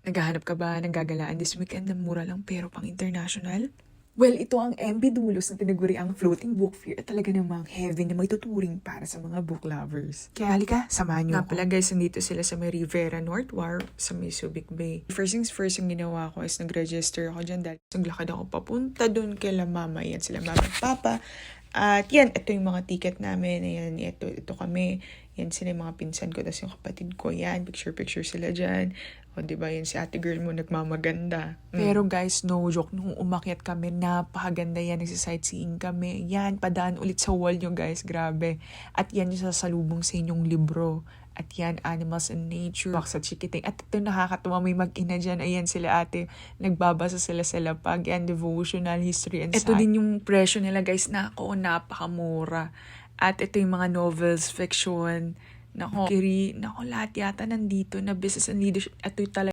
Naghahanap ka ba ng gagalaan this weekend na mura lang pero pang international? Well, ito ang MB Dulos na tinaguri ang floating book fair at talaga namang heaven na may tuturing para sa mga book lovers. Kaya halika, samahan niyo ako. Nga pala guys, nandito sila sa may Rivera North War sa may Subic Bay. First things first, yung ginawa ko is nag-register ako dyan dahil naglakad ako papunta dun kila mama. Yan sila mama at papa. At yan, ito yung mga ticket namin. Ayan, ito kami. Yan sila yung mga pinsan ko. Tapos yung kapatid ko. Yan, picture sila dyan. O, diba, yan si ate girl mo nagmamaganda. Pero guys, no joke. Nung umakyat kami, napakaganda yan. Nagsisightseeing kami. Yan, padaan ulit sa wall nyo guys. Grabe. At yan yung sasalubong sa inyong libro. At yan, Animals and Nature. Box at Chikiting. At ito nakakatuwa, may mag-ina dyan. Ayan sila ate. Nagbabasa sila sa lapag. Yan, devotional, history, and science. Ito din yung presyo nila guys. Nako, napakamura. At ito yung mga novels, fiction. Nako, lahat yata nandito na business and leadership. Ito yung talaga